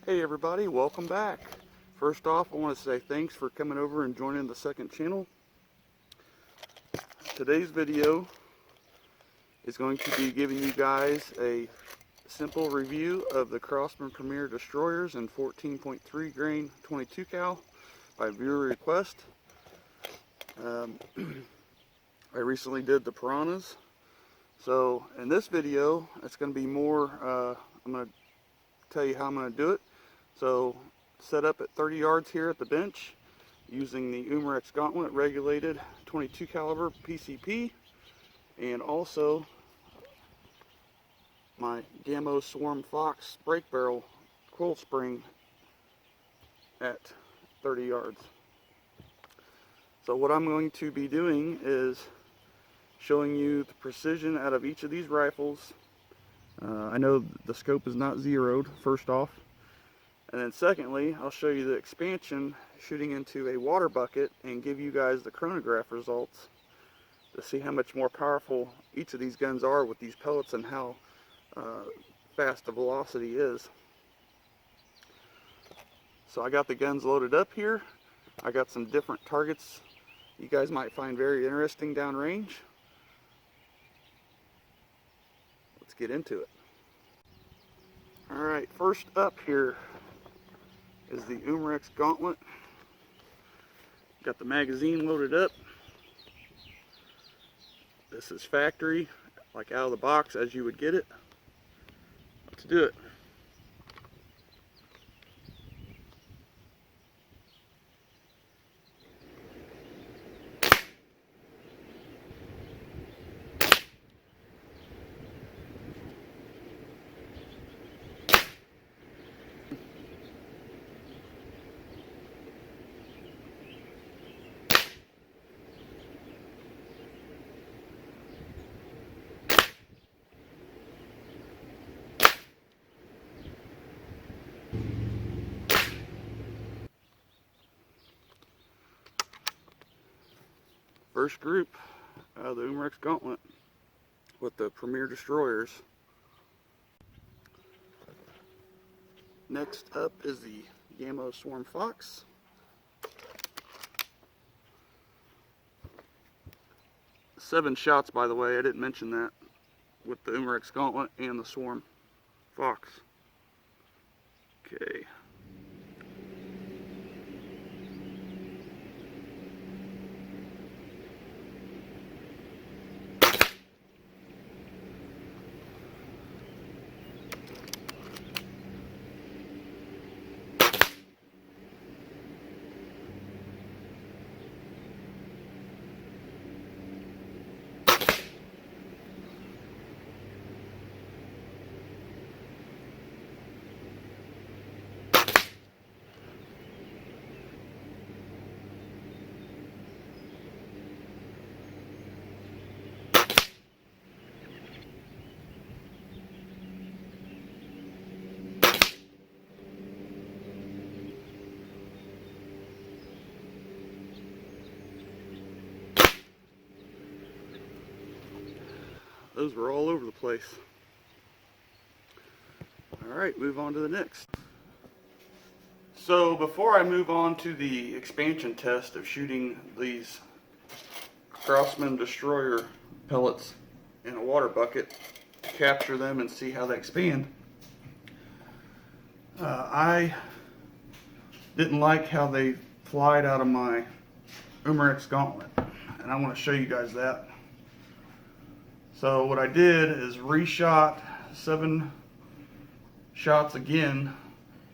Hey everybody, welcome back. First off, I want to say thanks for coming over and joining the second channel. Today's video is going to be giving you guys a simple review of the Crosman Premier Destroyers in 14.3 grain 22 cal by viewer request. I recently did the piranhas, so in this video it's going to be more, I'm going to tell you how I'm going to do it. So set up at 30 yards here at the bench using the Boomerangs Gauntlet regulated 22 caliber PCP, and also my Gamo Swarm Fox brake barrel coil spring at 30 yards. So what I'm going to be doing is showing you the precision out of each of these rifles. I know the scope is not zeroed, first off. And then secondly, I'll show you the expansion shooting into a water bucket and give you guys the chronograph results to see how much more powerful each of these guns are with these pellets and how fast the velocity is. So I got the guns loaded up here. I got some different targets you guys might find very interesting downrange. Let's get into it. Alright, first up here is the Boomerangs Gauntlet. Got the magazine loaded up. This is factory, like out of the box as you would get it. Let's do it. First group out of the Boomerangs Gauntlet with the Premier Destroyers. Next up is the Gamo Swarm Fox. Seven shots, by the way, I didn't mention that, with the Boomerangs Gauntlet and the Swarm Fox. Okay. Those were all over the place. Alright, move on to the next. So before I move on to the expansion test of shooting these Crosman Destroyer pellets in a water bucket to capture them and see how they expand, I didn't like how they flied out of my Boomerangs Gauntlet, and I want to show you guys that. So what I did is reshot 7 shots again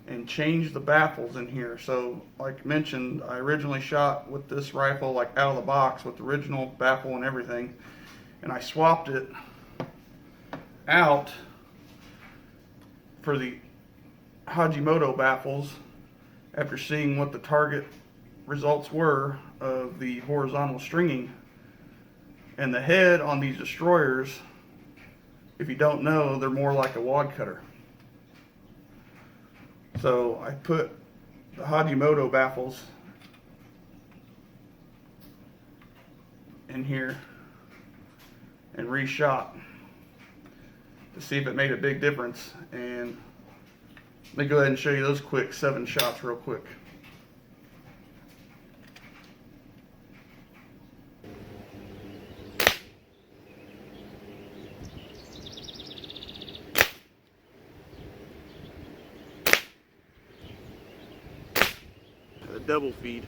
and changed the baffles in here. So like mentioned, I originally shot with this rifle like out of the box with the original baffle and everything, and I swapped it out for the Hajimoto baffles after seeing what the target results were of the horizontal stringing. And the head on these destroyers, if you don't know, they're more like a wad cutter. So I put the Hajimoto baffles in here and reshot to see if it made a big difference, and Let me go ahead and show you those quick 7 shots real quick. A double feed.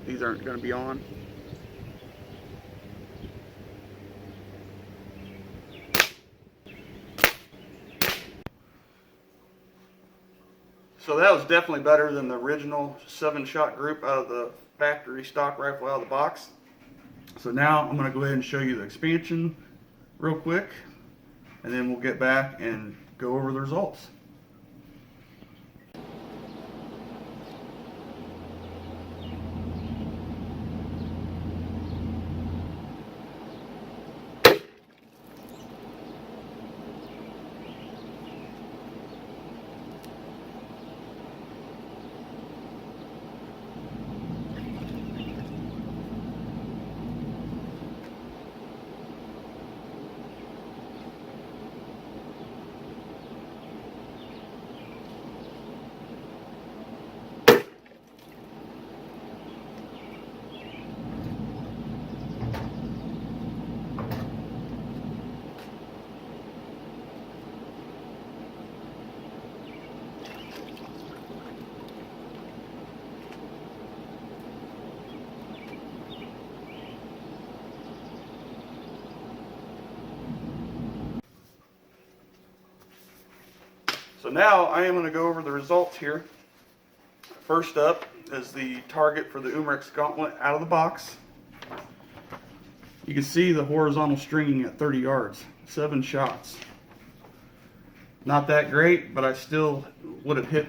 These aren't going to be on. So that was definitely better than the original 7-shot group out of the factory stock rifle out of the box. So now I'm going to go ahead and show you the expansion real quick, and then we'll get back and go over the results. So now I am going to go over the results here. First up is the target for the Boomerangs Gauntlet out of the box. You can see the horizontal stringing at 30 yards, 7 shots. Not that great, but I still would have hit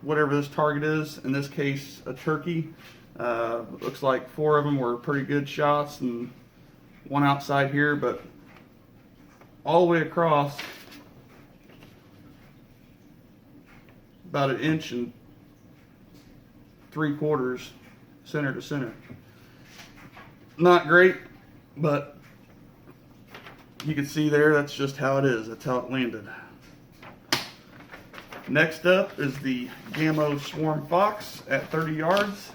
whatever this target is. In this case, a turkey. Looks like 4 of them were pretty good shots and 1 outside here, but all the way across, about 1 inch and 3/4 center to center. Not great, but you can see there, that's just how it is. That's how it landed. Next up is the Camo Swarm Fox at 30 yards.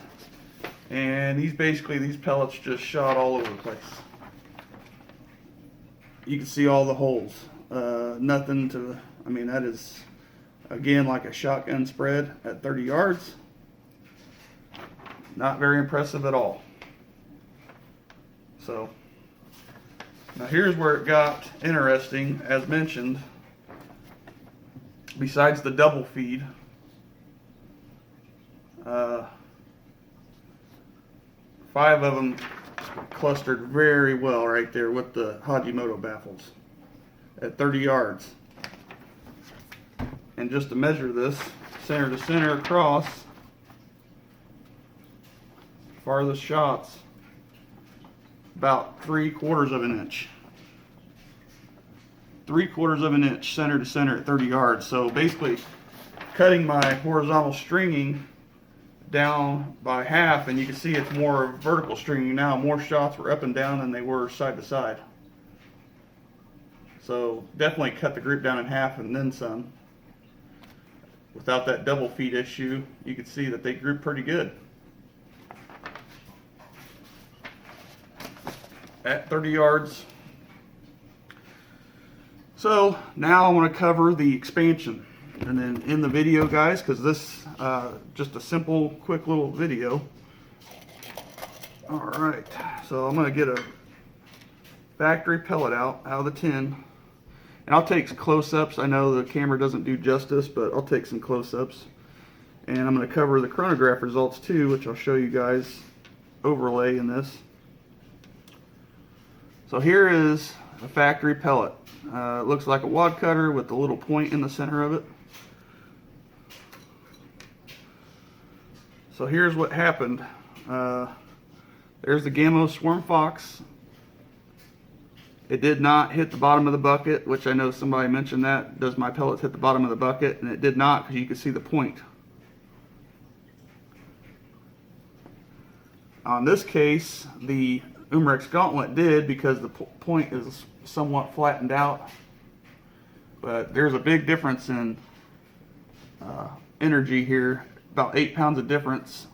And these pellets just shot all over the place. You can see all the holes. Nothing to, I mean, that is, again, like a shotgun spread at 30 yards. Not very impressive at all. So, now here's where it got interesting. As mentioned, besides the double feed, 5 of them clustered very well right there with the Hajimoto Baffles at 30 yards. And just to measure this, center to center across, farthest shots, about 3/4 of an inch. 3/4 of an inch center to center at 30 yards. So basically cutting my horizontal stringing down by half, and you can see it's more vertical stringing now. More shots were up and down than they were side to side. So definitely cut the group down in half and then some. Without that double feed issue, you could see that they grew pretty good. At 30 yards. So now I want to cover the expansion. And then in the video, guys, because this just a simple, quick little video. All right, so I'm going to get a factory pellet out of the tin. And I'll take close-ups. I know the camera doesn't do justice, but I'll take some close-ups. And I'm going to cover the chronograph results too, which I'll show you guys overlay in this. So here is a factory pellet. It looks like a wad cutter with a little point in the center of it. So here's what happened. There's the Camo Swarm Fox. It did not hit the bottom of the bucket, which I know somebody mentioned that. Does my pellets hit the bottom of the bucket? And it did not, because you can see the point. On this case, the Boomerangs Gauntlet did, because the point is somewhat flattened out, but there's a big difference in energy here, about 8 pounds of difference.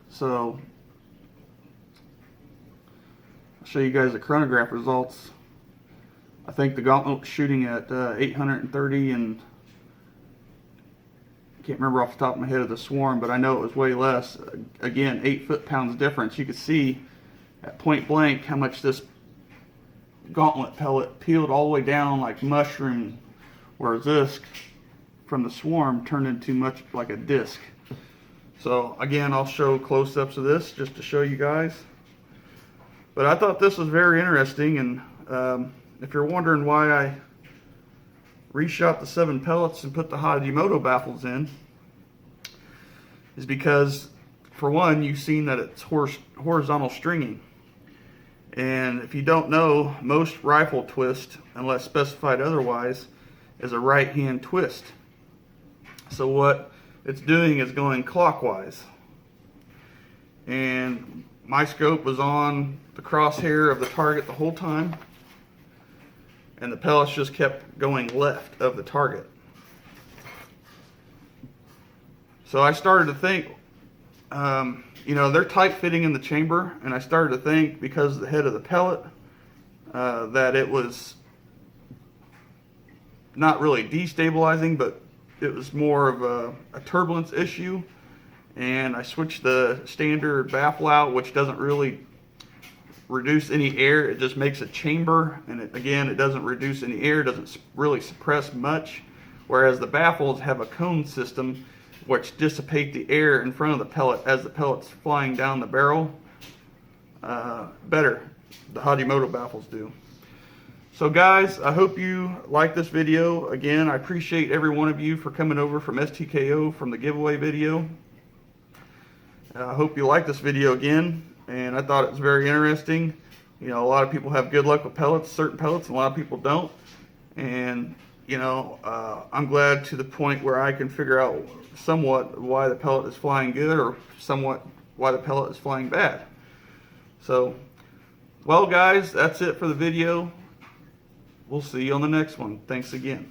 So I'll show you guys the chronograph results. I think the Gauntlet was shooting at 830, and I can't remember off the top of my head of the swarm, but I know it was way less. Again, 8 foot-pounds difference. You could see at point blank how much this Gauntlet pellet peeled all the way down like mushroom, whereas this from the swarm turned into much like a disc. So again, I'll show close-ups of this just to show you guys. But I thought this was very interesting, and if you're wondering why I reshot the 7 pellets and put the Hajimoto baffles in, is because, for one, you've seen that it's horizontal stringing. And if you don't know, most rifle twist, unless specified otherwise, is a right-hand twist. So what it's doing is going clockwise. And my scope was on the crosshair of the target the whole time, and the pellets just kept going left of the target. So I started to think, you know, they're tight fitting in the chamber, and I started to think, because of the head of the pellet, that it was not really destabilizing, but it was more of a turbulence issue. And I switched the standard baffle out, which doesn't really reduce any air, it just makes a chamber, and it doesn't reduce any air, doesn't really suppress much, whereas the baffles have a cone system which dissipate the air in front of the pellet as the pellet's flying down the barrel better. The Hajimoto baffles do. So guys, I hope you like this video. Again, I appreciate every one of you for coming over from STKO from the giveaway video. I hope you like this video again, and I thought it was very interesting. You know, a lot of people have good luck with pellets, certain pellets, and a lot of people don't. And you know, I'm glad to the point where I can figure out somewhat why the pellet is flying good, or somewhat why the pellet is flying bad. So, well guys, that's it for the video. We'll see you on the next one. Thanks again.